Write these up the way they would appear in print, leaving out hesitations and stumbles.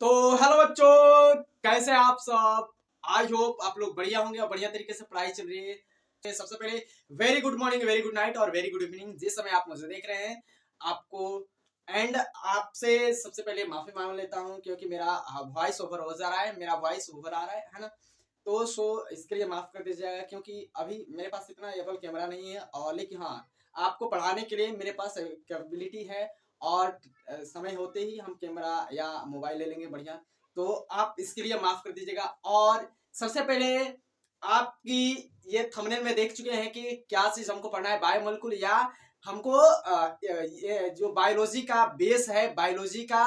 तो हेलो बच्चों, कैसे हैं आप सब। आई होप आप लोग बढ़िया होंगे और बढ़िया तरीके से पढ़ाई चल रही है। सबसे पहले very good morning, very good night और वेरी गुड इवनिंग जिस समय आप मुझे देख रहे हैं आपको। एंड आपसे सबसे पहले माफी मांग लेता हूं क्योंकि मेरा वॉइस ओवर हो जा रहा है, मेरा वॉइस ओवर आ रहा है ना। तो इसके लिए माफ कर दीजिएगा क्योंकि अभी मेरे पास इतना एबल कैमरा नहीं है, और लेकिन हाँ, आपको पढ़ाने के लिए मेरे पास कैपेबिलिटी है। और समय होते ही हम कैमरा या मोबाइल ले लेंगे बढ़िया। तो आप इसके लिए माफ कर दीजिएगा। और सबसे पहले आपकी ये थंबनेल में देख चुके हैं कि क्या चीज हमको पढ़ना है, बायोमोलिक्यूल या हमको ये जो बायोलॉजी का बेस है, बायोलॉजी का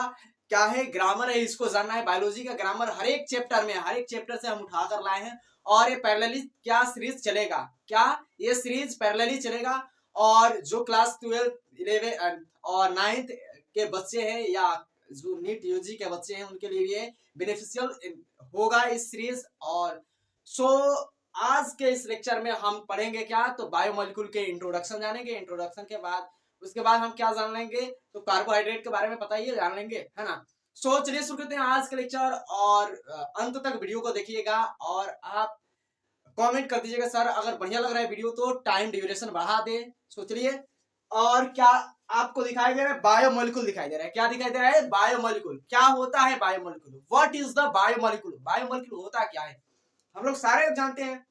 क्या है, ग्रामर है, इसको जानना है। बायोलॉजी का ग्रामर हर एक चैप्टर में, हर एक चैप्टर से हम उठा कर लाए हैं। और ये पैरेलली क्या सीरीज चलेगा, क्या ये सीरीज पैरेलली चलेगा। और जो क्लास 12 11 और 9th के बच्चे हैं या जो नीट यूजी के बच्चे हैं उनके लिए भी बेनिफिशियल होगा इस सीरीज। और सो आज के इस लेक्चर में हम पढ़ेंगे क्या, तो बायोमोलिक्यूल के इंट्रोडक्शन जानेंगे। इंट्रोडक्शन के बाद उसके बाद हम क्या जान लेंगे, तो कार्बोहाइड्रेट के बारे में पता ही है, जान लेंगे, है ना। सो चलिए शुरू करते हैं आज का लेक्चर। और अंत तक वीडियो को देखिएगा और आप कमेंट कर दीजिएगा सर अगर बढ़िया लग रहा है वीडियो तो टाइम ड्यूरेशन बढ़ा दे। सोचिए। और क्या आपको दिखाई दे रहा है, बायोमोलिक्यूल दिखाई दे रहा है। क्या दिखाई दे रहा है, बायोमोलिक्यूल। क्या होता है biomolecule, what is the biomolecule. Biomolecule होता क्या है, हम लोग सारे जानते हैं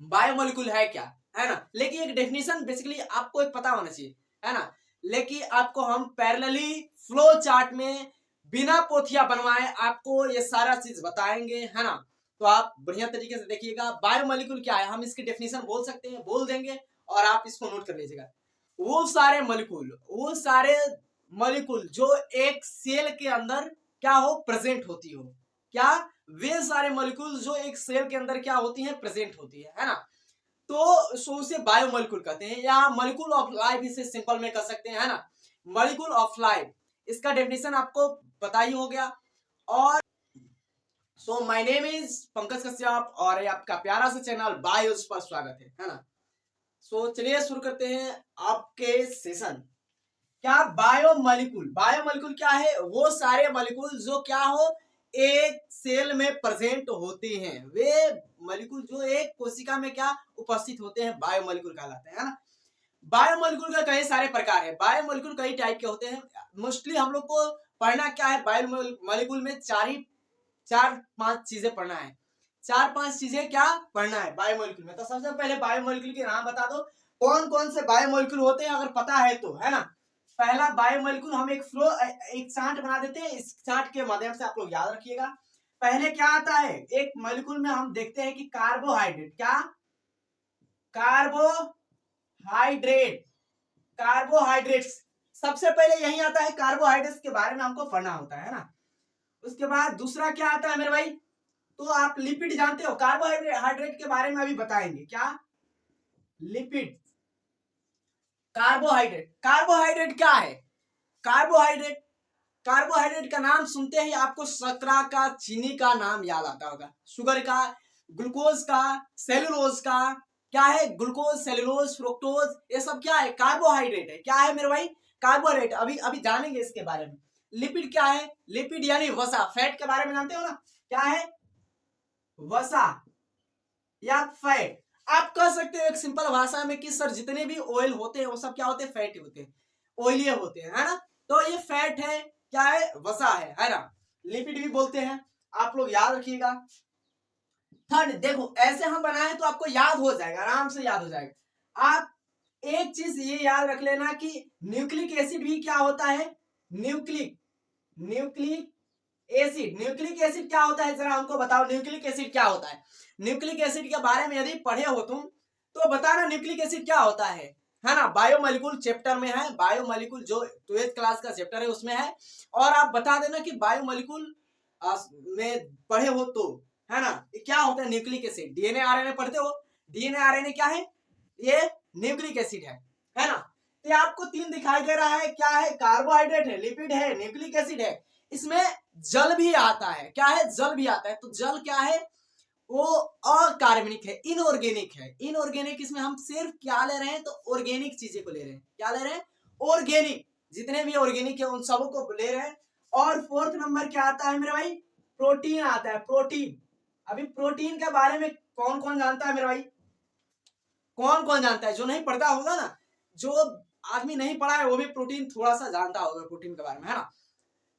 बायोमोलिक्यूल है क्या, है ना। लेकिन एक डेफिनेशन बेसिकली आपको एक पता होना चाहिए, है ना। लेकिन आपको हम पैरेलली फ्लो चार्ट में बिना पोथिया बनवाए आपको ये सारा चीज बताएंगे, है ना। तो आप बढ़िया तरीके से देखिएगा। बायोमोलिक्यूल क्या है, हम इसकी डेफिनेशन बोल सकते हैं, बोल देंगे और आप इसको नोट कर लीजिएगा। वो सारे मॉलिक्यूल, वो सारे मॉलिक्यूल जो एक सेल के अंदर क्या हो, प्रेजेंट होती हो। क्या, वे सारे मॉलिक्यूल जो एक सेल के अंदर क्या होती हैं, प्रेजेंट होती है ना। तो सो उसे बायोमोलिक्यूल कहते हैं या मॉलिक्यूल ऑफ लाइफ, इसे सिंपल में कर सकते हैं, है ना। मॉलिक्यूल ऑफ लाइफ, इसका डेफिनेशन आपको पता ही हो गया। और so my name is Pankaj Kashyap और ये आपका प्यारा सा चैनल बायोस पर स्वागत है ना। सो चलिए शुरू करते हैं आपके सेशन। क्या बायोमोलिक्यूल, बायोमोलिक्यूल क्या है, वो सारे मॉलिक्यूल जो क्या हो, एक सेल में प्रेजेंट होते हैं। वे मॉलिक्यूल जो एक कोशिका में क्या उपस्थित होते हैं, बायोमोलिक्यूल कहलाते हैं, है ना। बायोमोलिक्यूल का कई सारे प्रकार है, बायोमोलिक्यूल कई टाइप के होते हैं। मोस्टली हम लोग को पढ़ना क्या है, बायोमोलिक्यूल में चार पांच चीजें पढ़ना है। चार पांच चीजें क्या पढ़ना है बायोमोलिक्यूल में। तो सबसे पहले बायोमोलिक्यूल के नाम बता दो, कौन कौन से बायोमोलिक्यूल होते हैं, अगर पता है तो, है ना। पहला बायोमोलिक्यूल, हम एक चार्ट बना देते हैं, इस चार्ट के माध्यम से आप लोग याद रखिएगा। पहले क्या आता है, एक मॉलिक्यूल में हम देखते हैं कि कार्बोहाइड्रेट, क्या, कार्बोहाइड्रेट, कार्बोहाइड्रेट्स सबसे पहले यही आता है। कार्बोहाइड्रेट्स के बारे में हमको पढ़ना होता है ना। उसके बाद दूसरा क्या आता है मेरे भाई, तो आप लिपिड जानते हो, कार्बोहाइड्रेट के बारे में अभी बताएंगे। क्या, लिपिड। कार्बोहाइड्रेट, कार्बोहाइड्रेट क्या है, कार्बोहाइड्रेट, कार्बोहाइड्रेट का नाम सुनते ही आपको शर्करा का, चीनी का नाम याद आता होगा, शुगर का, ग्लूकोज का, सेलुलोज का। क्या है, ग्लूकोज, सेलुलोज, फ्रुक्टोज, ये सब क्या है, कार्बोहाइड्रेट है। क्या है मेरे भाई, कार्बोहाइड्रेट। अभी अभी जानेंगे इसके बारे में। लिपिड क्या है, लिपिड यानी वसा, फैट के बारे में जानते हो ना, क्या है, वसा या फैट। आप कह सकते हो एक सिंपल भाषा में कि सर जितने भी ऑयल होते हैं वो सब क्या होते हैं, फैट होते हैं, ऑयली होते हैं, है ना। तो ये फैट है, क्या है, वसा है ना। लिपिड भी बोलते हैं, आप लोग याद रखिएगा। थर्ड, देखो ऐसे हम बनाए तो आपको याद हो जाएगा, आराम से याद हो जाएगा। आप एक चीज ये याद रख लेना कि न्यूक्लिक एसिड भी क्या होता है, nucleic, nucleic acid. Nucleic acid क्या होता है, जरा हमको बताओ न्यूक्लिक एसिड क्या होता है। न्यूक्लिक एसिड के बारे में यदि पढ़े हो तुम तो बताना न्यूक्लिक एसिड क्या होता है ना। बायोमोलिक्यूल चैप्टर में है, बायोमोलिक्यूल जो 12th क्लास का चैप्टर है उसमें है। और आप बता देना कि बायोमोलिक्यूल में पढ़े हो तो, है ना। क्या होता है न्यूक्लिक एसिड, डीएनए आरएनए पढ़ते हो, डीएनए आरएनए क्या है, ये न्यूक्लिक एसिड है ना। तो आपको तीन दिखाई दे रहा है, क्या है, कार्बोहाइड्रेट है, लिपिड है, न्यूक्लिक एसिड है। इसमें जल भी आता है, क्या है, जल भी आता है। तो जल क्या है, वो अकार्बनिक है, इनऑर्गेनिक है। इनऑर्गेनिक इसमें हम सिर्फ क्या ले रहे हैं, तो ऑर्गेनिक चीजें को ले रहे हैं। क्या ले रहे हैं, ऑर्गेनिक, जितने भी ऑर्गेनिक है उन सबों को ले रहे हैं। और फोर्थ नंबर क्या आता है मेरे भाई, प्रोटीन आता है, प्रोटीन। अभी प्रोटीन के बारे में कौन कौन जानता है मेरे भाई, कौन कौन जानता है, जो नहीं पढ़ता होगा ना, जो आदमी नहीं पढ़ा है वो भी प्रोटीन थोड़ा सा जानता होगा प्रोटीन के बारे में, है ना।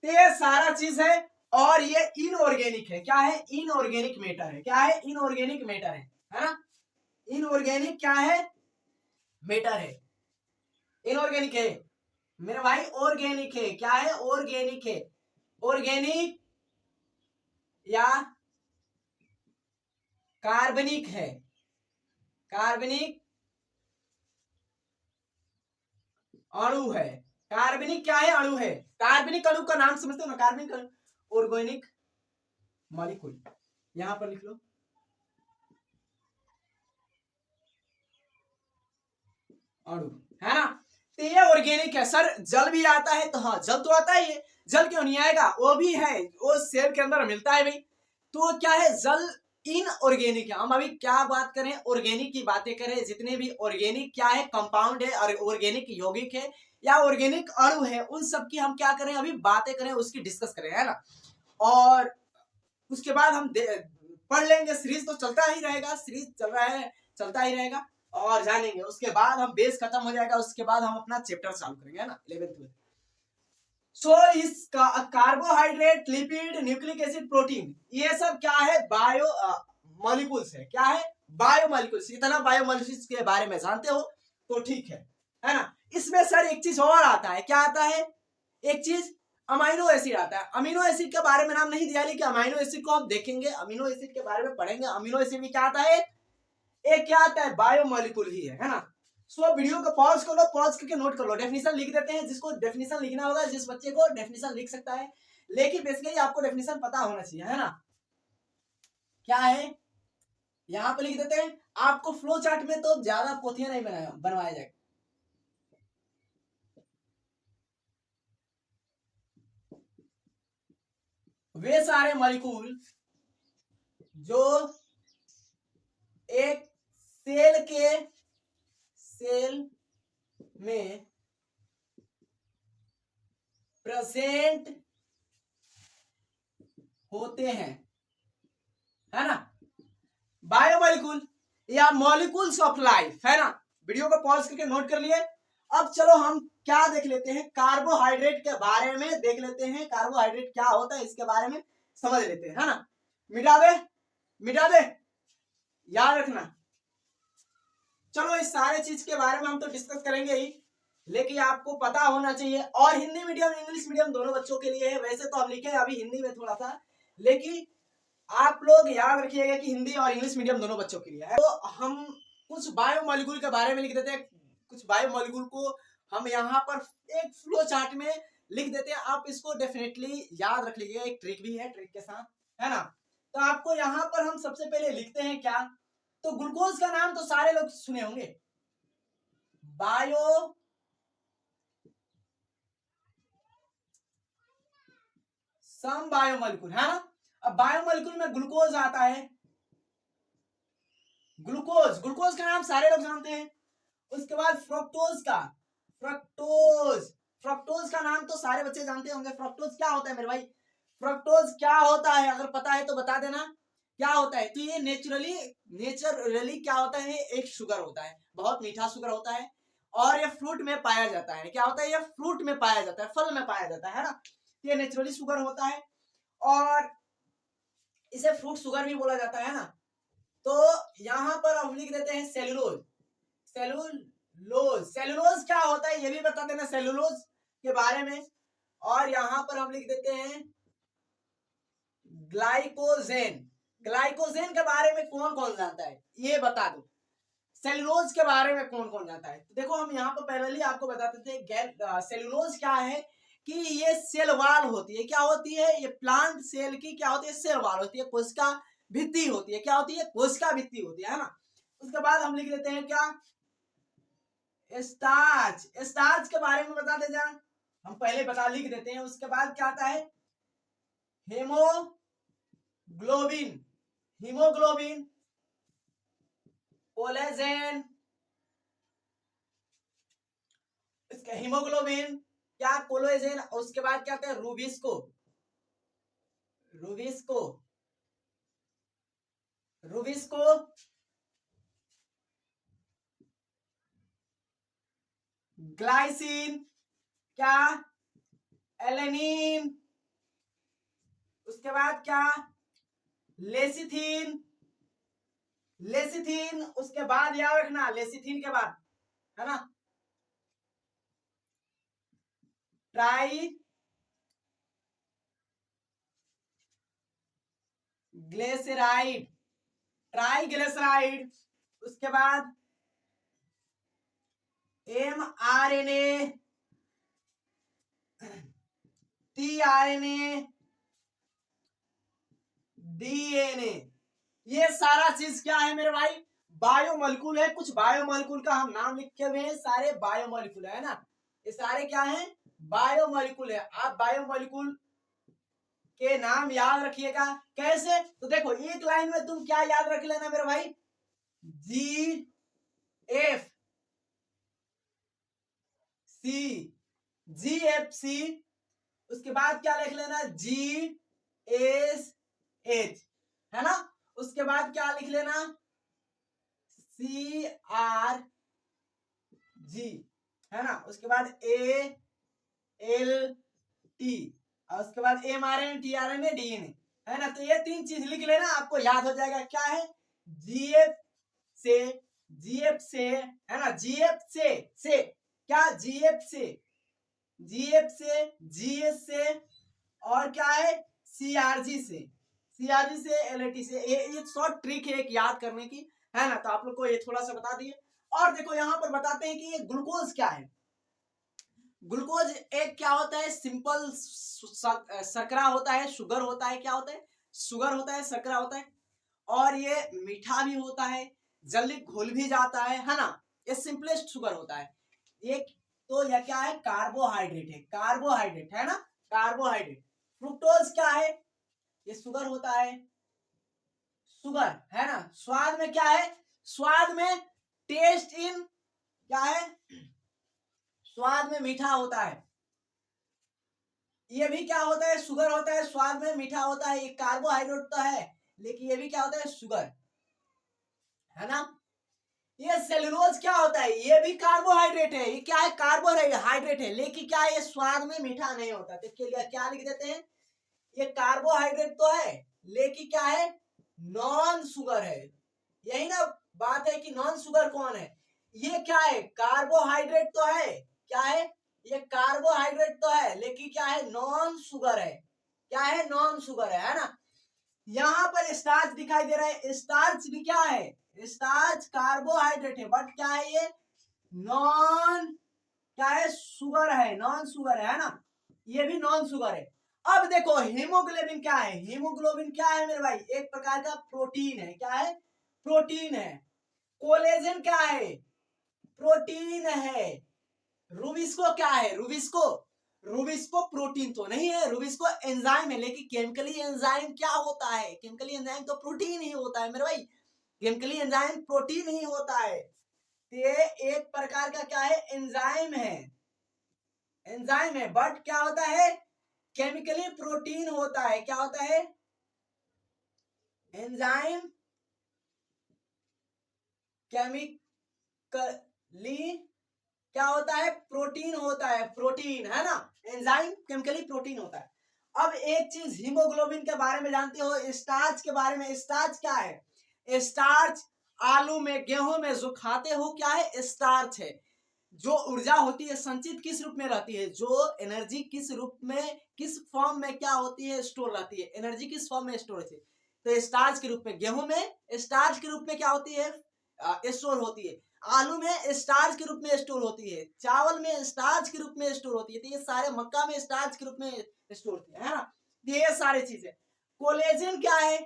तो ये सारा चीज है और ये इनऑर्गेनिक है, क्या है, इनऑर्गेनिक मैटर है, क्या है, इनऑर्गेनिक मैटर है ना। इनऑर्गेनिक क्या है, मैटर है, इनऑर्गेनिक है मेरे भाई, ऑर्गेनिक है, क्या है, ऑर्गेनिक है, ऑर्गेनिक या कार्बनिक है, कार्बनिक अणु है, कार्बनिक क्या है, अणु है। कार्बनिक अणु का नाम समझते हो ना, कार्बनिक अणु, ऑर्गेनिक मॉलिक्यूल, यहां पर लिख लो, अणु, है ना। तो ये ऑर्गेनिक है। सर जल भी आता है, तो हाँ जल तो आता ही है, जल क्यों नहीं आएगा, वो भी है, वो सेल के अंदर मिलता है भाई। तो क्या है, जल इनऑर्गेनिक है। हम अभी क्या बात करें, ऑर्गेनिक की बातें करें, जितने भी ऑर्गेनिक क्या है, कंपाउंड है, और ऑर्गेनिक यौगिक है या ऑर्गेनिक अणु है, उन सब की हम क्या करें, अभी बातें करें, उसकी डिस्कस करें, है ना। और उसके बाद हम पढ़ लेंगे, सीरीज तो चलता ही रहेगा, सीरीज चल रहा है, चलता ही रहेगा, और जानेंगे। उसके बाद हम बेस खत्म हो जाएगा, उसके बाद हम अपना चैप्टर चालू करेंगे, है ना, 11th में। सो इस carbohydrate, lipid, nucleic acid, protein, ये सब क्या है, बायो मॉलिक्यूल्स है, क्या है, बायो मॉलिक्यूल्स। इतना बायो मॉलिक्यूल्स के बारे में जानते हो तो ठीक है ना। इसमें सर एक चीज और आता है, क्या आता है, एक चीज अमीनो एसिड आता है। अमीनो एसिड के बारे में नाम नहीं दिया, लेकिन अमीनो एसिड को हम देखेंगे, अमीनो एसिड के बारे में पढ़ेंगे। अमीनो एसिड में क्या आता है, एक क्या आता है, बायो मॉलिक्यूल ही है ना। सो वीडियो को पॉज कर लो, पॉज करके नोट कर लो, डेफिनेशन लिख देते हैं, जिसको डेफिनेशन लिखना होगा, जिस बच्चे को डेफिनेशन लिख सकता है, लेकिन बेसिकली आपको डेफिनेशन पता होना चाहिए, है ना। क्या है, यहां पे लिख देते हैं। आपको फ्लो चार्ट में तो ज्यादा पोथियां नहीं बनवाया जाएगा। वे सारे मॉलिक्यूल जो एक सेल में प्रेजेंट होते हैं, है ना, बायोमॉलिक्यूल या मॉलिक्यूल्स ऑफ लाइफ, है ना। वीडियो को पॉज करके नोट कर लिए। अब चलो हम क्या देख लेते हैं, कार्बोहाइड्रेट के बारे में देख लेते हैं, कार्बोहाइड्रेट क्या होता है इसके बारे में समझ लेते हैं, है ना। मिटा दे, मिटा दे, याद रखना। चलो इस सारे चीज के बारे में हम तो डिस्कस करेंगे ही, लेकिन आपको पता होना चाहिए। और हिंदी मीडियम इंग्लिश मीडियम दोनों बच्चों के लिए है। वैसे तो हम लिखे अभी हिंदी में थोड़ा सा, लेकिन आप लोग याद रखिएगा कि हिंदी और इंग्लिश मीडियम दोनों बच्चों के लिए है। तो हम कुछ बायोमॉलिक्यूल के बारे में लिख देते हैं, कुछ बायोमॉलिक्यूल को हम यहाँ पर एक फ्लो चार्ट में लिख देते हैं। आप इसको डेफिनेटली याद रख लीजिएगा, एक ट्रिक भी है, ट्रिक के साथ, है ना। तो आपको यहाँ पर हम सबसे पहले लिखते हैं क्या, तो ग्लूकोज का नाम तो सारे लोग सुने होंगे, बायो सम बायोमॉलिक्यूल, है ना। अब बायोमॉलिक्यूल में ग्लूकोज आता है, ग्लूकोज, ग्लूकोज का नाम सारे लोग जानते हैं। उसके बाद फ्रक्टोज का, फ्रक्टोज, फ्रक्टोज का नाम तो सारे बच्चे जानते होंगे। फ्रक्टोज क्या होता है मेरे भाई, फ्रक्टोज क्या होता है, अगर पता है तो बता देना क्या होता है। तो ये नेचुरली क्या होता है, एक शुगर होता है, बहुत मीठा शुगर होता है, और ये फ्रूट में पाया जाता है। क्या होता है, ये फ्रूट में पाया जाता है, फल में पाया जाता है ना। ये नेचुरली शुगर होता है, और इसे फ्रूट शुगर भी बोला जाता है ना। तो यहां पर हम लिख देते हैं सेलुलोज, सेलुलोज, सेलुलोज क्या होता है ये भी बता देना, सेलुलोज के बारे में। और यहां पर हम लिख देते हैं ग्लाइकोजेन, ग्लाइकोजेन के बारे में कौन कौन जानता है ये बता दो। सेलुलोज के बारे में कौन कौन जानता है, तो देखो हम यहाँ पर पहले आपको बताते थे सेलुलोज क्या है, कि ये सेल वाल होती है, क्या होती है, ये प्लांट सेल की क्या होती है, सेल वाल होती है, कोशिका भित्ति होती है, क्या होती है, कोशिका भित्ति होती है ना। उसके बाद हम लिख देते हैं क्या, स्टार्च, स्टार्च के बारे में बता दे जाए, हम पहले बता लिख देते हैं। उसके बाद क्या आता है, हेमोग्लोबिन, हीमोग्लोबिन, कोलेजन, इसका हीमोग्लोबिन क्या, कोलेजन। उसके बाद क्या आता है, रूबिस्को, रूबिस्को, रूबिस्को ग्लाइसिन, क्या एलेनिन, उसके बाद क्या लेसिथिन, लेसिथिन उसके बाद याद रखना, लेसिथिन के बाद है ना ट्राई ग्लिसराइड, ट्राइग्लिसराइड, उसके बाद mRNA, tRNA, DNA, ये सारा चीज क्या है मेरे भाई, बायोमोलिक्यूल है। कुछ बायोमोलिक्यूल का हम नाम लिखे हुए हैं, सारे बायोमोलिक्यूल है ना, ये सारे क्या हैं, बायोमोलिक्यूल है। आप बायोमोलिक्यूल के नाम याद रखिएगा। कैसे, तो देखो एक लाइन में तुम क्या याद रख लेना मेरे भाई, GFC, GFC, उसके बाद क्या लिख लेना GSH, है ना, उसके बाद क्या लिख लेना CRG, है ना, उसके बाद ALT, और उसके बाद mRNA, tRNA, DNA, है ना। तो ये तीन चीज लिख लेना, आपको याद हो जाएगा। क्या है, GF से है ना, GF से क्या, GF से GS से, और क्या है CRG से, LAT से। ये शॉर्ट ट्रिक है एक याद करने की, है ना, तो आप लोग को ये थोड़ा सा बता दिए। और देखो यहाँ पर बताते हैं कि ये ग्लूकोज क्या है। ग्लूकोज एक क्या होता है, सिंपल शर्करा होता है, शुगर होता है, क्या होता है, शुगर होता है, शर्करा होता है, और ये मीठा भी होता है, जल्दी घुल भी जाता है ना, ये सिंपलेस्ट शुगर होता है। ये तो यह क्या है, कार्बोहाइड्रेट है, कार्बोहाइड्रेट है ना, कार्बोहाइड्रेट। फ्रुक्टोज क्या है, ये शुगर होता है, शुगर है ना। स्वाद में क्या है, स्वाद में टेस्ट इन क्या है, स्वाद में मीठा होता है। ये भी क्या होता है, शुगर होता है, स्वाद में मीठा होता है। ये कार्बोहाइड्रेट तो है, लेकिन ये भी क्या होता है, शुगर है ना। ये सेलुलोज क्या होता है, ये भी कार्बोहाइड्रेट है, ये क्या है, कार्बोहाइड्रेट है, लेकिन क्या है, ये स्वाद में मीठा नहीं होता। तो इसके लिए क्या लिख देते हैं, ये कार्बोहाइड्रेट तो है, लेकिन क्या है, नॉन शुगर है। यही ना बात है कि नॉन शुगर कौन है, ये क्या है, कार्बोहाइड्रेट तो है, क्या है, ये कार्बोहाइड्रेट तो है, लेकिन क्या है, नॉन शुगर है, क्या है, नॉन शुगर है ना। यहाँ पर स्टार्च दिखाई दे रहा है, स्टार्च भी क्या है, स्टार्च कार्बोहाइड्रेट है, बट क्या है, ये नॉन क्या है, शुगर है, नॉन शुगर है ना, ये भी नॉन शुगर है। अब देखो हीमोग्लोबिन क्या है, हीमोग्लोबिन क्या है मेरे भाई, एक प्रकार का प्रोटीन है, क्या है, प्रोटीन है। कोलेजन क्या है, प्रोटीन है। रूबिस्को क्या है, रूबिस्को प्रोटीन तो नहीं है, रूबिस्को एंजाइम है, लेकिन केमिकली एंजाइम क्या होता है, केमिकली एंजाइम तो प्रोटीन ही होता है मेरे भाई, केमिकली एंजाइम प्रोटीन ही होता है। ये एक प्रकार का क्या है, एंजाइम है, बट क्या होता है, केमिकली प्रोटीन होता है, क्या होता है, एंजाइम केमिकली क्या होता है, प्रोटीन होता है, प्रोटीन है ना, एंजाइम केमिकली प्रोटीन होता है। अब एक चीज हीमोग्लोबिन के बारे में जानते हो, स्टार्च के बारे में। स्टार्च क्या है, स्टार्च आलू में, गेहूं में जो खाते हो क्या है, स्टार्च है। जो ऊर्जा होती है संचित किस रूप में रहती है, जो एनर्जी किस रूप में, किस फॉर्म में क्या होती है, स्टोर रहती है, एनर्जी किस फॉर्म में स्टोर होती है, तो स्टार्च के रूप में, गेहूं में स्टार्च के रूप में क्या होती है, स्टोर होती है, आलू में स्टार्च के रूप में स्टोर होती है, चावल में स्टार्च के रूप में स्टोर होती है, तो ये सारे, मक्का में स्टार्च के रूप में स्टोर होती है ना, ये सारे चीजें। कोलेजन क्या है,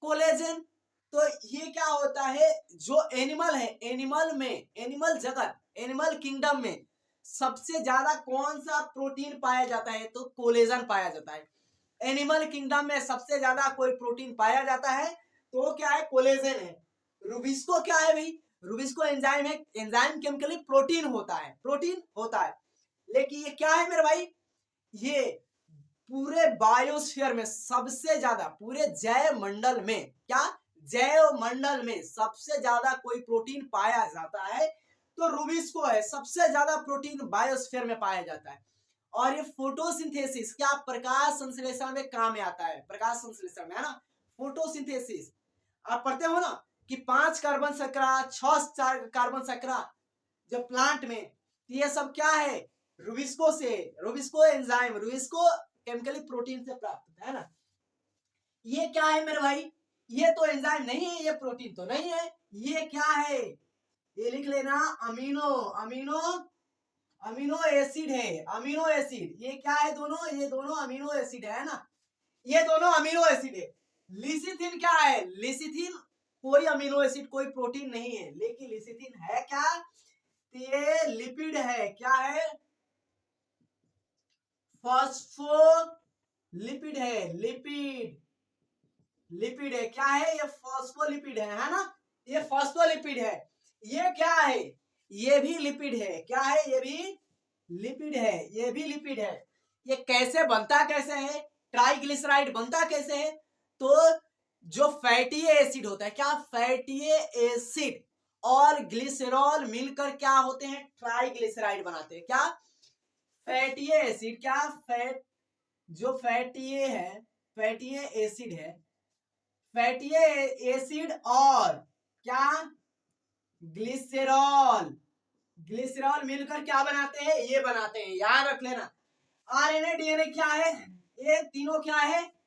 कोलेजन तो ये क्या होता है, जो एनिमल है, एनिमल में, एनिमल जगत, एनिमल किंगडम में सबसे ज्यादा कौन सा प्रोटीन पाया जाता है, तो कोलेजन पाया जाता है। एनिमल किंगडम में सबसे ज्यादा कोई प्रोटीन पाया जाता है तो क्या है, कोलेजन है। रूबिस्को क्या है भाई, रूबिस्को एंजाइम है, एंजाइम केमिकली प्रोटीन होता है, लेकिन ये क्या है मेरे भाई, ये पूरे बायोस्फीयर में सबसे ज्यादा, पूरे जैव मंडल में, क्या जैव मंडल में सबसे ज्यादा कोई प्रोटीन पाया जाता है तो रूबिस्को है। सबसे ज्यादा प्रोटीन बायोस्फीयर में पाया जाता है। और ये फोटोसिंथेसिस, क्या प्रकाश संश्लेषण में काम में आता है, प्रकाश संश्लेषण में, है ना। फोटोसिंथेसिस आप पढ़ते हो ना कि 5 कार्बन शर्करा, 6 कार्बन शर्करा जब प्लांट में, तो ये सब क्या है, रूबिस्को से, rubisco enzyme, rubisco chemically protein से प्राप्त होता है ना। ये क्या है मेरे भाई, ये तो एंजाइम नहीं है, ये प्रोटीन तो नहीं है, ये क्या है, ये लिख लेना अमीनो, अमीनो, अमीनो एसिड है, अमीनो एसिड। ये क्या है दोनों, ये दोनों अमीनो एसिड है ना, ये दोनों अमीनो एसिड है। लिसिथिन क्या है, लिसिथिन कोई अमीनो एसिड, कोई प्रोटीन नहीं है, लेकिन लिसिथिन है क्या, ये लिपिड है। क्या है, फॉस्फोलिपिड है, लिपिड, लिपिड है। क्या है, ये फॉस्फोलिपिड है ना, ये फॉस्फोलिपिड है। ये क्या है, ये भी लिपिड है। क्या है, ये भी लिपिड है, ये भी लिपिड है। ये कैसे बनता, कैसे है, ट्राइग्लिसराइड बनता कैसे है, तो जो फैटी एसिड होता है, क्या फैटी एसिड और ग्लिसरॉल मिलकर क्या होते हैं, ट्राइग्लिसराइड बनाते हैं। क्या फैटी एसिड, क्या फैट, जो फैटी है, फैटी एसिड है, फैटी एसिड और क्या ग्लिसरॉल, ग्लिसरॉल मिलकर क्या बनाते हैं, ये बनाते हैं, याद रख लेना। आरएनए डीएनए क्या है, ये तीनों क्या है,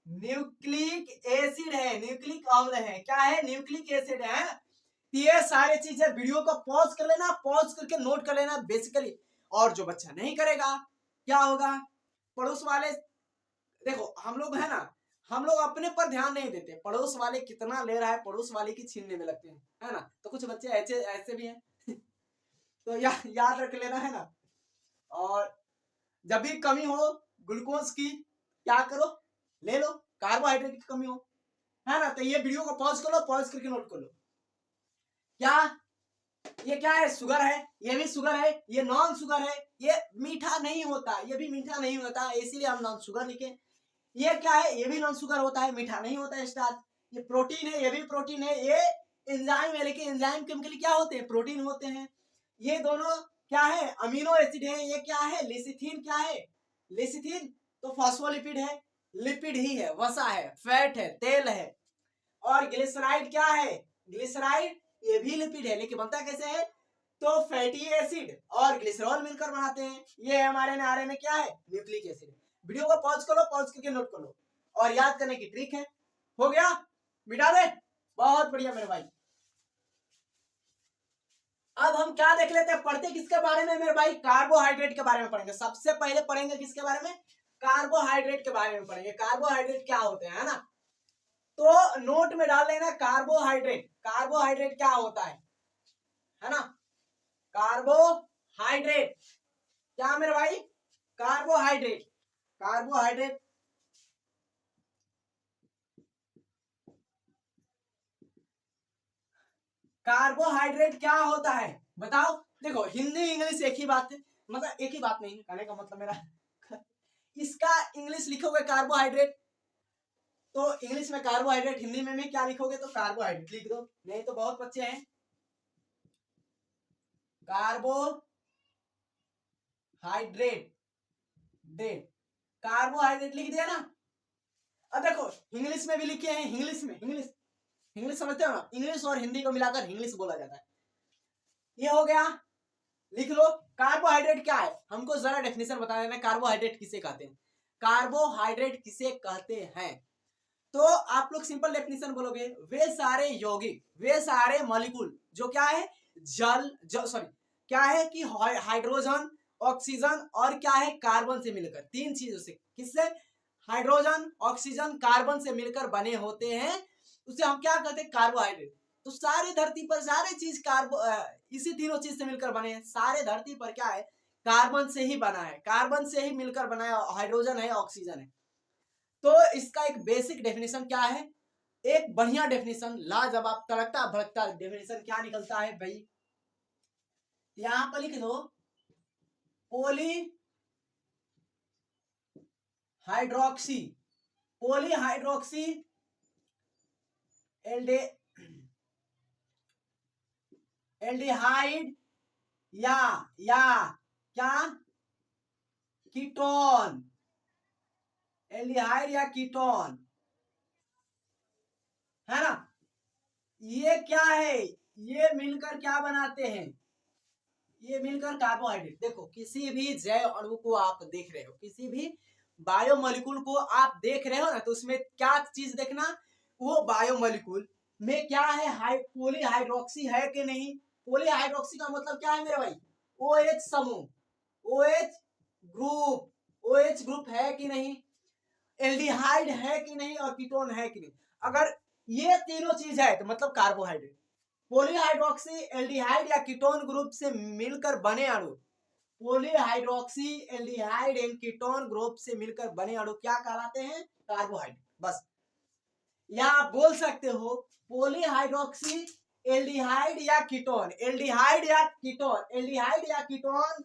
न्यूक्लिक एसिड है, न्यूक्लिक अम्ल है। क्या है, न्यूक्लिक एसिड है। ये सारे चीजें वीडियो को पॉज कर लेना, पॉज करके नोट कर लेना बेसिकली। और जो बच्चा नहीं करेगा क्या होगा, पड़ोस वाले, देखो हम लोग है ना, हम लोग अपने पर ध्यान नहीं देते, पड़ोस वाले कितना ले रहा है, पड़ोस वाले की छीनने में लगते हैं, है ना। तो कुछ बच्चे ऐसे ऐसे भी हैं तो याद रख लेना, है ना। और जब भी कमी हो ग्लूकोज की, क्या करो, ले लो, कार्बोहाइड्रेट की कमी हो, है ना, तो ये वीडियो को पॉज कर लो, पॉज करके नोट कर लो। क्या ये क्या है, शुगर है, ये भी शुगर है, ये नॉन शुगर है, ये मीठा नहीं होता, ये भी मीठा नहीं होता, इसीलिए हम नॉन शुगर लिखे। ये क्या है, ये भी नॉन शुगर होता है, मीठा नहीं होता है स्टार्च। ये प्रोटीन है, ये भी प्रोटीन है, ये एंजाइम है, लेकिन एंजाइम केमिकली क्या होते हैं, प्रोटीन होते हैं। ये दोनों क्या है, अमीनो एसिड है। ये क्या है, लिसिथिन, क्या है, लिसिथिन तो फॉस्फोलिपिड है, लिपिड ही है, वसा है, फैट है, तेल है। और ग्लिसराइड क्या है, ग्लिसराइड ये भी लिपिड है, लेकिन बनता कैसे है, तो फैटी एसिड और ग्लिसरॉल मिलकर बनाते हैं। ये हमारे आरएनए क्या है, न्यूक्लिक एसिड। वीडियो को पॉज करो, पॉज करके नोट कर लो, और याद करने की ट्रिक है। हो गया, मिटा दे, बहुत बढ़िया मेरे भाई। अब हम क्या देख लेते हैं, पढ़ते किसके बारे में मेरे भाई, कार्बोहाइड्रेट के बारे में पढ़ेंगे। सबसे पहले पढ़ेंगे किसके बारे में, कार्बोहाइड्रेट के बारे में पढ़ेंगे। कार्बोहाइड्रेट क्या होते हैं, है ना, तो नोट में डाल लेना कार्बोहाइड्रेट। कार्बोहाइड्रेट क्या होता है ना, कार्बोहाइड्रेट क्या मेरे भाई, कार्बोहाइड्रेट, कार्बोहाइड्रेट कार्बोहाइड्रेट क्या होता है बताओ। देखो हिंदी इंग्लिश एक ही बात है, मतलब एक ही बात नहीं है, कहने का मतलब मेरा इसका इंग्लिश लिखोगे कार्बोहाइड्रेट तो इंग्लिश में कार्बोहाइड्रेट, हिंदी में भी क्या लिखोगे तो कार्बोहाइड्रेट लिख दो। नहीं तो बहुत बच्चे हैं कार्बोहाइड्रेट, डेट, कार्बोहाइड्रेट लिख दिया ना। अब देखो इंग्लिश में भी लिखे हैं, इंग्लिश में, इंग्लिश, इंग्लिश समझते हो ना, इंग्लिश और हिंदी को मिलाकर इंग्लिश बोला जाता है। ये हो गया, लिख लो। कार्बोहाइड्रेट क्या है, हमको जरा डेफिनेशन बता देना, कार्बोहाइड्रेट किसे कहते हैं, कार्बोहाइड्रेट किसे कहते हैं। तो आप लोग सिंपल डेफिनेशन बोलोगे, वे सारे यौगिक, वे सारे मॉलिक्यूल जो क्या है, जल सॉरी क्या है कि हाइड्रोजन, ऑक्सीजन और क्या है कार्बन से मिलकर, तीन चीजों से, किससे, हाइड्रोजन, ऑक्सीजन, कार्बन से मिलकर बने होते हैं, उसे हम क्या कहते हैं, कार्बोहाइड्रेट। तो सारे धरती पर सारे चीज कार्बो इसी तीनों चीज से मिलकर बने हैं। सारे धरती पर क्या है, कार्बन से ही बना है, कार्बन से ही मिलकर बना है, हाइड्रोजन है, ऑक्सीजन है। तो इसका एक बेसिक डेफिनेशन क्या है, एक बढ़िया डेफिनेशन, लाजवाब तड़कता भड़कता डेफिनेशन क्या निकलता है भाई, यहां पर लिख दो, पोली हाइड्रोक्सी, पॉलीहाइड्रोक्सी एल्डिहाइड या क्या, कीटोन, एल्डिहाइड या कीटोन, है ना। ये क्या है, ये मिलकर क्या बनाते हैं, ये मिलकर कार्बोहाइड्रेट। देखो किसी भी जैव अणु को आप देख रहे हो, किसी भी बायोमोलिक्यूल को आप देख रहे हो ना, तो उसमें क्या चीज देखना, वो बायोमोलिक्यूल में क्या है, पॉलीहाइड्रोक्सी है कि नहीं। पॉलीहाइड्रोक्सी का मतलब क्या है मेरे भाई, OH समूह, OH ग्रुप, OH ग्रुप है कि नहीं, एल्डिहाइड है कि नहीं, और कीटोन है कि नहीं। अगर ये तीनों चीज है तो मतलब कार्बोहाइड्रेट। पॉलीहाइड्रोक्सी एल्डिहाइड या कीटोन ग्रुप से मिलकर बने अणु, polyhydroxy aldehyde and ketone group से मिलकर बने अणु क्या कहलाते हैं, कार्बोहाइड्रेट। बस, या आप बोल सकते हो पॉलीहाइड्रोक्सी एल्डिहाइड या कीटोन, एल्डिहाइड या कीटोन, एल्डिहाइड या कीटोन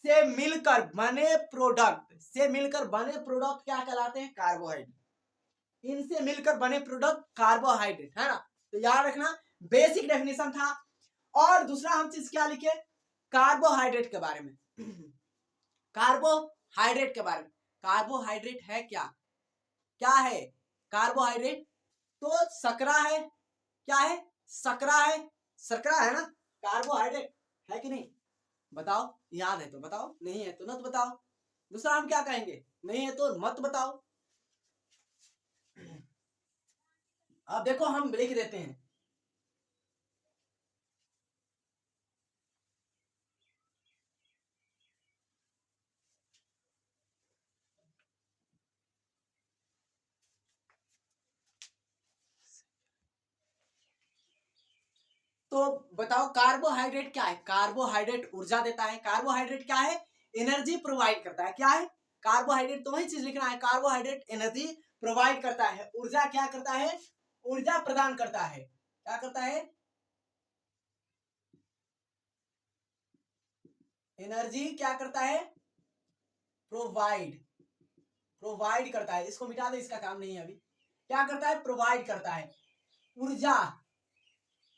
से मिलकर बने प्रोडक्ट, से मिलकर बने प्रोडक्ट क्या कहलाते हैं, कार्बोहाइड्रेट। इनसे मिलकर बने प्रोडक्ट कार्बोहाइड्रेट, है ना। तो याद रखना, बेसिक डेफिनेशन था। और दूसरा हम चीज क्या लिखे, कार्बोहाइड्रेट के बारे में कार्बोहाइड्रेट के बारे में। कार्बोहाइड्रेट है क्या, क्या है कार्बोहाइड्रेट, तो सकरा है, क्या है, सकरा है, सकरा है ना, कार्बोहाइड्रेट है कि नहीं, बताओ। याद है तो बताओ, नहीं है तो मत बताओ। दूसरा हम क्या कहेंगे, नहीं है तो मत बताओ। अब देखो हम लिख देते हैं, तो बताओ कार्बोहाइड्रेट क्या है। कार्बोहाइड्रेट ऊर्जा देता है, कार्बोहाइड्रेट क्या है, एनर्जी प्रोवाइड करता है। क्या है, कार्बोहाइड्रेट, तो वही चीज लिखना है, कार्बोहाइड्रेट एनर्जी प्रोवाइड करता है, ऊर्जा क्या करता है, ऊर्जा प्रदान करता है, क्या करता है, एनर्जी क्या करता है, प्रोवाइड, प्रोवाइड करता है। इसको मिटा दे, इसका काम नहीं है अभी। क्या करता है, प्रोवाइड करता है, ऊर्जा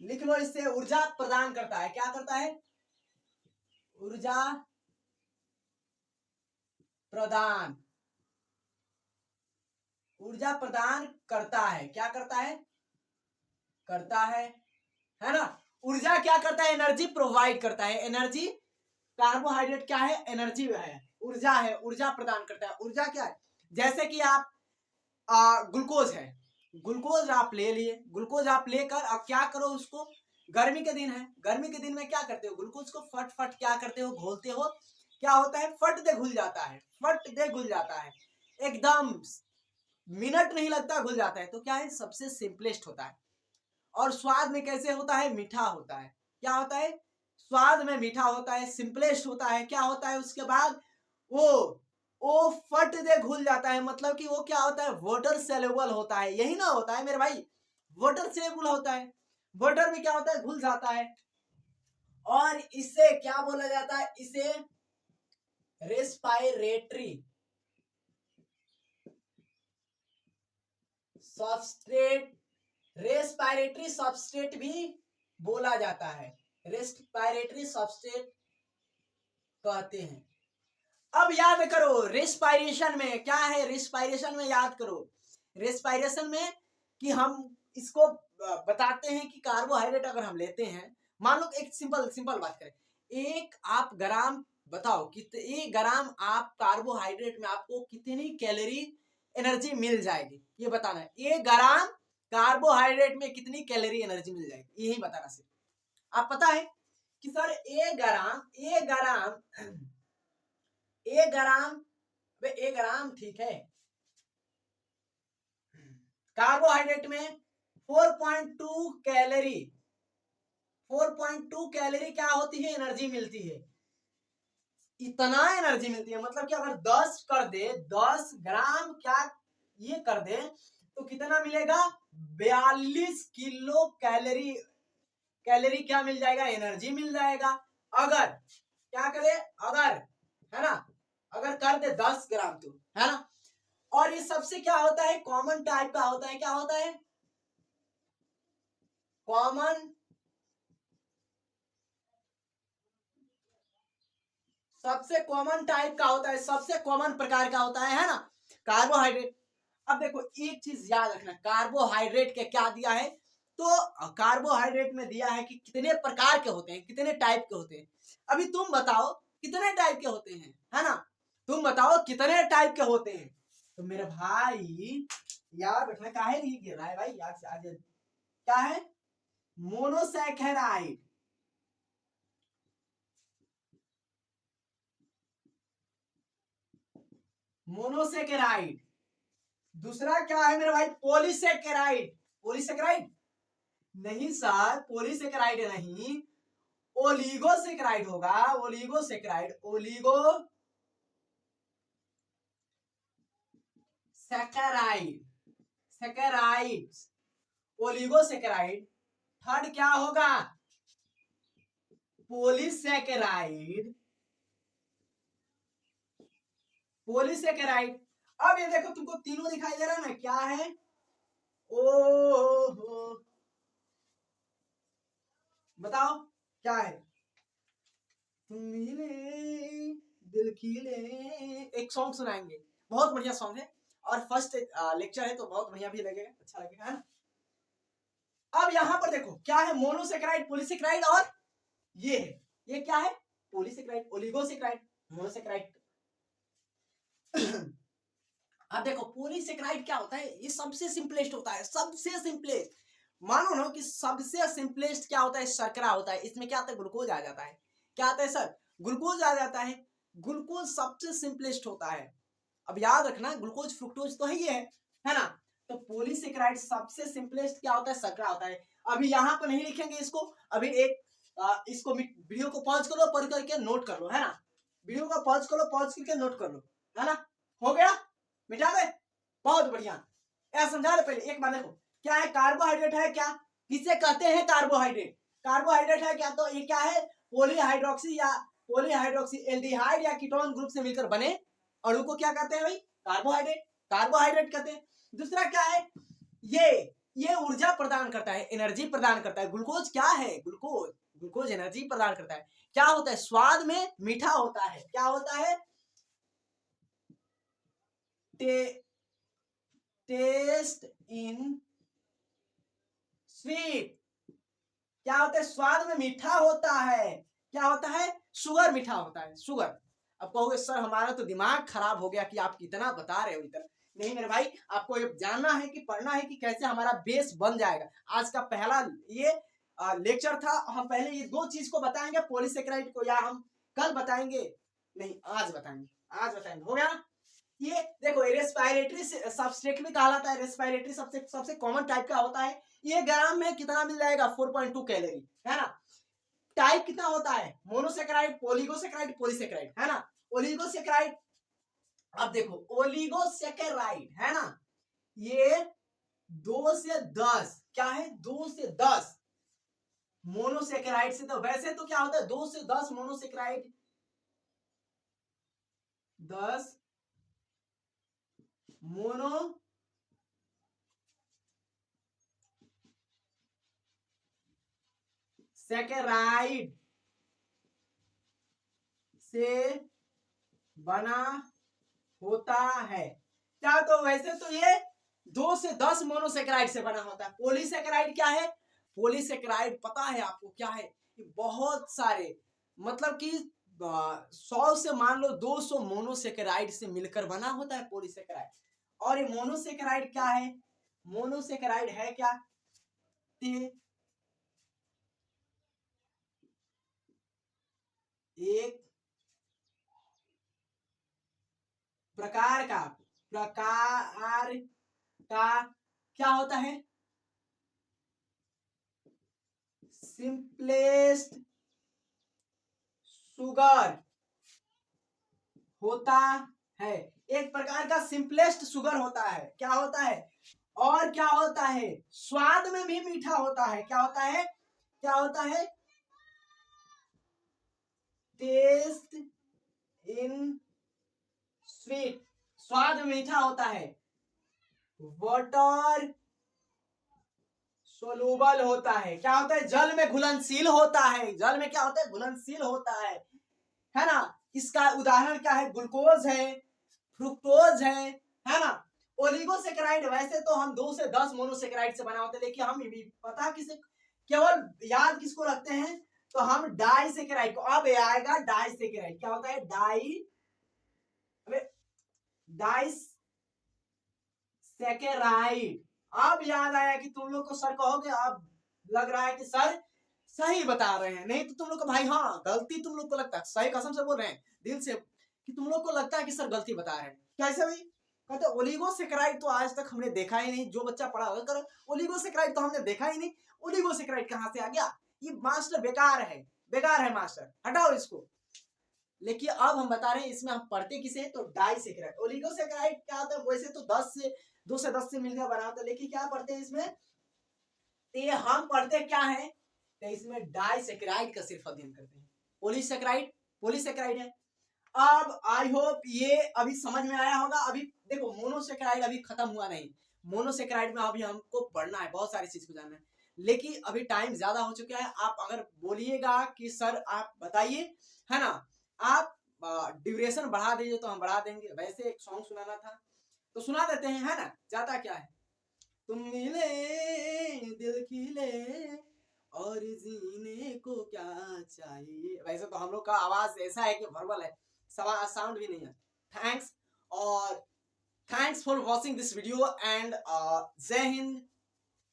लिख लो, इससे ऊर्जा प्रदान करता है, क्या करता है, ऊर्जा प्रदान, ऊर्जा प्रदान करता है, क्या करता है, करता है ना। ऊर्जा क्या करता है, एनर्जी प्रोवाइड करता है, एनर्जी, कार्बोहाइड्रेट क्या है, एनर्जी है, ऊर्जा है, ऊर्जा प्रदान करता है। ऊर्जा क्या है, जैसे कि आप ग्लूकोज है, ग्लूकोज आप ले लिए, ग्लूकोज आप लेकर अब क्या करो उसको, गर्मी के दिन है, गर्मी के दिन में क्या करते हो, ग्लूकोज को फट फट क्या करते हो, घोलते हो, क्या होता है, फट दे घुल जाता है, फट दे घुल जाता है, एकदम मिनट नहीं लगता घुल जाता है। तो क्या है, सबसे सिंपलेस्ट होता है। और स्वाद में कैसे होता है, मीठा होता है, क्या होता है, स्वाद में मीठा होता है, सिंपलेस्ट होता है। क्या होता है उसके बाद, वो वो फट दे घुल जाता है, मतलब कि वो क्या होता है, वाटर सेलेबल होता है, यही ना होता है मेरे भाई, वाटर सेलेबल होता है, वाटर में क्या होता है, घुल जाता है। और इसे क्या बोला जाता है, इसे रेस्पायरेटरी सबस्ट्रेट, रेस्पायरेटरी सबस्ट्रेट भी बोला जाता है, रेस्पायरेटरी सबस्ट्रेट कहते हैं। अब याद करो रेस्पायरेशन में क्या है, रेस्पायरेशन में याद करो, रेस्पायरेशन में कि हम इसको बताते हैं कि कार्बोहाइड्रेट अगर हम लेते हैं, मान लो एक सिंपल सिंपल बात करें, एक आप ग्राम बताओ कितने ग्राम आप कार्बोहाइड्रेट में आपको कितनी कैलोरी एनर्जी मिल जाएगी, ये बताना है। एक ग्राम कार्बोहाइड्रेट में कितनी कैलोरी एनर्जी मिल जाएगी, यही बताना सिर्फ। आप पता है कि सर एक ग्राम ठीक है, कार्बोहाइड्रेट में 4.2 कैलोरी, 4.2 कैलोरी क्या होती है, एनर्जी मिलती है। इतना एनर्जी मिलती है, मतलब कि अगर 10 कर दे, 10 ग्राम क्या ये कर दे, तो कितना मिलेगा, 42 किलो कैलोरी, कैलोरी क्या मिल जाएगा, एनर्जी मिल जाएगा। अगर क्या करे, अगर, है ना, अगर कर दे 10 ग्राम तो, है ना। और ये सबसे क्या होता है, कॉमन टाइप का होता है। क्या होता है, कॉमन, सबसे कॉमन टाइप का होता है, सबसे कॉमन प्रकार का होता है ना, कार्बोहाइड्रेट। अब देखो एक चीज याद रखना, कार्बोहाइड्रेट के क्या दिया है, तो कार्बोहाइड्रेट में दिया है कि कितने प्रकार के होते हैं, कितने टाइप के होते हैं। अभी तुम बताओ कितने टाइप के होते हैं, है ना, तुम बताओ कितने टाइप के होते हैं। तो मेरे भाई याद रखना, काहे नहीं गिर रहा है भाई, याद से आज क्या है, मोनोसैकेराइड, मोनोसैकेराइड। दूसरा क्या है मेरे भाई, पॉलीसैकेराइड, पॉलीसैकेराइड नहीं सर, पॉलीसैकेराइड नहीं, ओलिगोसैकेराइड होगा, oligosaccharide, oligo saccharide, saccharide, oligosaccharide. Third क्या होगा, पॉलीसैकेराइड, पॉलीसैकेराइड। अब ये देखो तुमको तीनों दिखाई दे रहा है ना, क्या है, ओ बताओ क्या है, तुम मिले दिल खिले, एक सॉन्ग सुनाएंगे, बहुत बढ़िया सॉन्ग है, और फर्स्ट लेक्चर है तो बहुत बढ़िया भी लगेगा, अच्छा लगेगा, है ना। अब यहां पर देखो क्या है, मोनोसेक्राइड, पॉलीसेक्राइड, और ये है, ये क्या है, पॉलीसेक्राइड, ओलिगोसेक्राइड, मोनोसेक्राइड। अब देखो पॉलीसेक्राइड क्या होता है, ये सबसे सिंपलेस्ट होता है, सबसे सिंपलेस्ट। मानो ना कि सबसे सिंपलेस्ट क्या होता है, शर्करा होता है। इसमें क्या आता है, ग्लूकोज आ जाता है। क्या आता है सर, ग्लूकोज आ जाता है। ग्लूकोज सबसे सिंपलेस्ट होता है। अब याद रखना, ग्लूकोज फ्रुक्टोज तो है ना। तो पॉलीसेक्राइड सबसे सिंपलेस्ट क्या होता है, शर्करा होता है। अभी यहाँ पर नहीं लिखेंगे इसको, अभी एक इसको वीडियो को पॉज कर लो, पढ़ करके नोट कर लो, है ना। वीडियो को पॉज करो, पॉज करके नोट कर लो, है ना। हो गया, मिटा दे, बहुत बढ़िया। ऐसा समझा ले, पहले एक बार देखो क्या है, कार्बोहाइड्रेट है क्या, किसे कहते हैं कार्बोहाइड्रेट, कार्बोहाइड्रेट है क्या, तो ये क्या है, पॉलीहाइड्रोक्सी या पॉलीहाइड्रोक्सी एल्डिहाइड या कीटोन ग्रुप से मिलकर बने अणु को क्या कहते हैं भाई, कार्बोहाइड्रेट, कार्बोहाइड्रेट कहते हैं। दूसरा क्या है, ये ऊर्जा प्रदान करता है, एनर्जी प्रदान करता है। ग्लूकोज क्या है, ग्लूकोज, ग्लूकोज एनर्जी प्रदान करता है। क्या होता है, स्वाद में मीठा होता है। क्या होता है, टेस्ट इन स्वीट, क्या होता है, स्वाद में मीठा होता है। क्या होता है, शुगर मीठा होता है, शुगर। अब कहोगे सर हमारा तो दिमाग खराब हो गया कि आप कितना बता रहे हो इतना। नहीं मेरे भाई, आपको ये जानना है कि पढ़ना है कि कैसे हमारा बेस बन जाएगा। आज का पहला ये लेक्चर था, हम पहले ये दो चीज को बताएंगे, पॉलीसेकेराइड को, या हम कल बताएंगे, नहीं आज बताएंगे, आज बताएंगे, हो गया। ये देखो रेस्पिरेटरी सबस्ट्रेट भी कहलाता है, रेस्पिरेटरी सबसे सबसे कॉमन टाइप का होता है। ये ग्राम में कितना मिल जाएगा, 4.2 कैलोरी, है ना। टाइप कितना होता है, मोनोसेक्राइड, पोलिगोसेक्राइड, पॉलीसेक्राइड, है ना। ओलिगोसेक्राइड, अब देखो ओलिगोसेक्राइड है ना, ये 2 से 10, क्या है, 2 से 10 मोनोसेक्राइड से, तो वैसे तो क्या होता है 2 से 10 मोनोसेक्राइड, 10 मोनो सेकेराइड से बना होता है। क्या, तो वैसे तो ये 2 से 10 मोनोसेक्राइड से बना होता है। पॉलीसेक्राइड क्या है, पॉलीसेक्राइड पता है आपको क्या है, कि बहुत सारे, मतलब कि 100 से मान लो 200 मोनोसेक्राइड से मिलकर बना होता है पॉलीसेक्राइड। और ये मोनोसेक्राइड क्या है, मोनोसेक्राइड है क्या, एक प्रकार का क्या होता है, सिंपलेस्ट शुगर होता है। एक प्रकार का सिंपलेस्ट शुगर होता है, क्या होता है, और क्या होता है, स्वाद में भी मीठा होता है। क्या होता है, क्या होता है, टेस्ट इन स्वीट, स्वाद में मीठा होता है। वाटर सोलूबल होता है, क्या होता है, जल में घुलनशील होता है। जल में क्या होता है, घुलनशील होता है ना। इसका उदाहरण क्या है, ग्लूकोज है, फ्रुक्टोज है ना। ओलिगोसेकेराइड वैसे तो हम 2 से 10 मोनोसेकेराइड से बना होते हैं, लेकिन हम भी पता किसे केवल याद किसको रखते हैं, तो हम डाइसेकेराइड को। अब आएगा डाइसेकेराइड, क्या होता है, डाइसेकेराइड। अब याद आया कि तुम लोग को सर कहोगे, अब लग रहा है कि सर सही बता रहे हैं, नहीं तो तुम लोग को भाई हाँ गलती तुम लोग को लगता है, सही कसम से बोल रहे हैं दिल से, कि तुम लोग को लगता है कि सर गलती बता रहे हैं। कैसे भाई, कहते ओलिगोसेकेराइड तो आज तक हमने देखा ही नहीं, जो बच्चा पढ़ा होगा करो, ओलिगोसेकेराइड तो हमने देखा ही नहीं, ओलिगोसेकेराइड कहां से आ गया, ये मास्टर बेकार है, बेकार है मास्टर, हटाओ इसको। लेकिन अब हम बता रहे हैं इसमें हम पढ़ते किसे, तो डाइसेकेराइड। ओलिगोसेकेराइड क्या होता है, वैसे तो 2 से 10 से मिलकर बना होता है, लेकिन क्या पढ़ते हैं इसमें, ये हम पढ़ते क्या है, तो इसमें डाइसेकेराइड का सिर्फ अध्ययन करते हैं। पॉलीसेकेराइड पॉलीसेकेराइड है। अब आई होप ये अभी समझ में आया होगा। अभी देखो मोनोसेकेराइड अभी खत्म हुआ नहीं, मोनोसेकेराइड में अभी हमको पढ़ना है, बहुत सारी चीज को जानना है, लेकिन अभी टाइम ज्यादा हो चुका है। आप अगर बोलिएगा कि सर आप बताइए, है ना, आप ड्यूरेशन बढ़ा दीजिए तो हम बढ़ा देंगे। वैसे एक सॉन्ग सुनाना था तो सुना देते हैं, है ना, जाता क्या है, तुम मिले दिल खिले और जीने को क्या चाहिए। वैसे तो हम लोग का आवाज ऐसा है कि वर्बल है, साउंड भी नहीं है। थैंक्स और thanks for watching this video and जय हिंद,